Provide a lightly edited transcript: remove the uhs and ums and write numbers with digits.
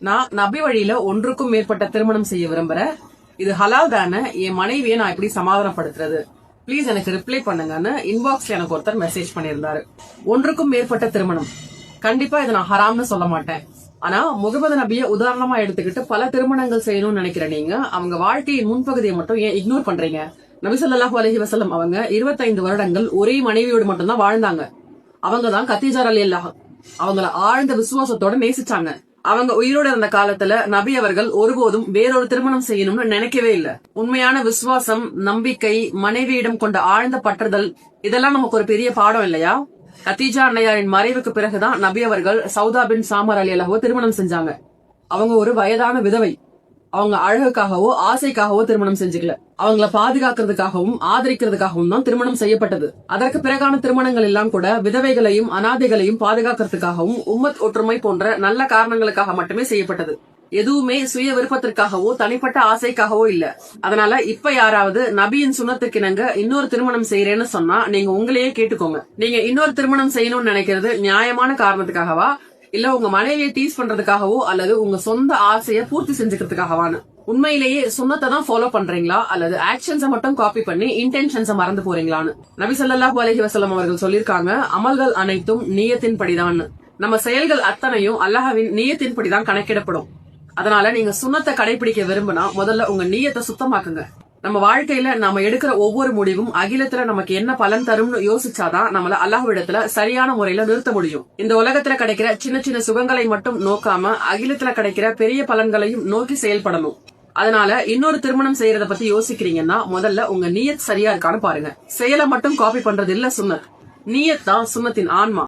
நான் நபி வழியில ஒன்றுக்கும் மேற்பட்ட திருமணம் செய்ய விரும்புறேன். இது ஹலால் தானே? என் மனைவியை நான் எப்படி சமாதானப்படுத்துறது? ப்ளீஸ் எனக்கு ரிப்ளை பண்ணுங்கன்னு இன்பாக்ஸ்ல எனக்கு ஒருத்தர் மெசேஜ் பண்ணியிருந்தாரு. ஒன்றுக்கும் மேற்பட்ட திருமணம் கண்டிப்பா இதை நான் ஹராம்னு சொல்ல மாட்டேன். ஆனா முகமது நபியை உதாரணமா எடுத்துக்கிட்டு பல திருமணங்கள் செய்யணும்னு நினைக்கிற நீங்க அவங்க வாழ்க்கையின் முன்பகுதியை மட்டும் ஏன் இக்னோர் பண்றீங்க? நபி ஸல்லல்லாஹு அலைஹி வஸல்லம் அவங்க 25 வருடங்கள் ஒரே மனைவியோடு மட்டும்தான் வாழ்ந்தாங்க. அவங்க தான் கத்தீஜா ரலியல்லாஹு அவங்கள ஆழ்ந்த விசுவாசத்தோட நேசிச்சாங்க. அவங்க உயிரோட இருந்த காலத்துல நபி அவர்கள் ஒருபோதும் வேறொரு திருமணம் செய்யணும்னு நினைக்கவே இல்ல. உண்மையான விசுவாசம், நம்பிக்கை, மனைவியிடம் கொண்ட ஆழ்ந்த பற்றுதல், இதெல்லாம் நமக்கு ஒரு பெரிய பாடம் இல்லையா? கத்தீஜா அன்னையாரின் மறைவுக்கு பிறகுதான் நபி அவர்கள் சௌதா பின் சாமர் ரலியல்லாஹுவை திருமணம் செஞ்சாங்க. அவங்க ஒரு வயதான விதவை. அவங்க அழகுக்காகவோ ஆசைக்காகவோ திருமணம் செஞ்சுக்கல. அவங்கள பாதுகாக்கிறதுக்காகவும் ஆதரிக்கிறதுக்காகவும் தான் திருமணம் செய்யப்பட்டது. அதற்கு பிறகான திருமணங்கள் எல்லாம் கூட விதவைகளையும் அனாதைகளையும் பாதுகாக்கிறதுக்காகவும் உம்மத் ஒற்றுமை போன்ற நல்ல காரணங்களுக்காக மட்டுமே செய்யப்பட்டது. எதுவுமே சுய விருப்பத்திற்காகவோ தனிப்பட்ட ஆசைக்காகவோ இல்ல. அதனால இப்ப யாராவது நபியின் சுன்னத்துக்கிணங்க இன்னொரு திருமணம் செய்யறேன்னு சொன்னா நீங்க உங்களையே கேட்டுக்கோங்க. நீங்க இன்னொரு திருமணம் செய்யணும்னு நினைக்கிறது நியாயமான காரணத்துக்காகவா, இல்ல உங்க மனைவியை டீஸ் பண்றதுக்காகவோ அல்லது உங்க சொந்த ஆசைய பூர்த்தி செஞ்சுக்கிறதுக்காகவான்னு? உண்மையிலேயே சுன்னத்தை தான் ஃபாலோ பண்றீங்களா அல்லது ஆக்ஷன்ஸை மட்டும் காப்பி பண்ணி இன்டென்ஷன்ஸை மறந்து போறீங்களான்னு? நபி ஸல்லல்லாஹு அலைஹி வஸல்லம் அவர்கள் சொல்லிருக்காங்க, அமல்கள் அனைத்தும் நியத்தின் படிதான். நம்ம செயல்கள் அத்தனையும் அல்லாஹ்வின் நியத்தின் படிதான் கணக்கிடப்படும். அதனால நீங்க சுன்னத்தை கடைபிடிக்க விரும்பினா முதல்ல உங்க நியத்தை சுத்தமாக்குங்க. நம்ம வாழ்க்கையில நாம எடுக்கிற ஒவ்வொரு முடிவும் அகிலத்துல நமக்கு என்ன பலன் தரும்னு யோசிச்சாதான் நம்மள அல்லாஹ்விடத்துல சரியான முறையில நிறுத்த முடியும். இந்த உலகத்துல கிடைக்கிற சின்ன சின்ன சுகங்களை மட்டும் நோக்காம அகிலத்துல கிடைக்கிற பெரிய பலன்களையும் நோக்கி செயல்படணும். அதனால இன்னொரு திருமணம் செய்யறத பத்தி யோசிக்கிறீங்கன்னா முதல்ல உங்க நியத் சரியா இருக்கான்னு பாருங்க. செயலை மட்டும் காப்பி பண்றது இல்ல சுன்னத். நியத் தான் சுன்னத்தின் ஆன்மா.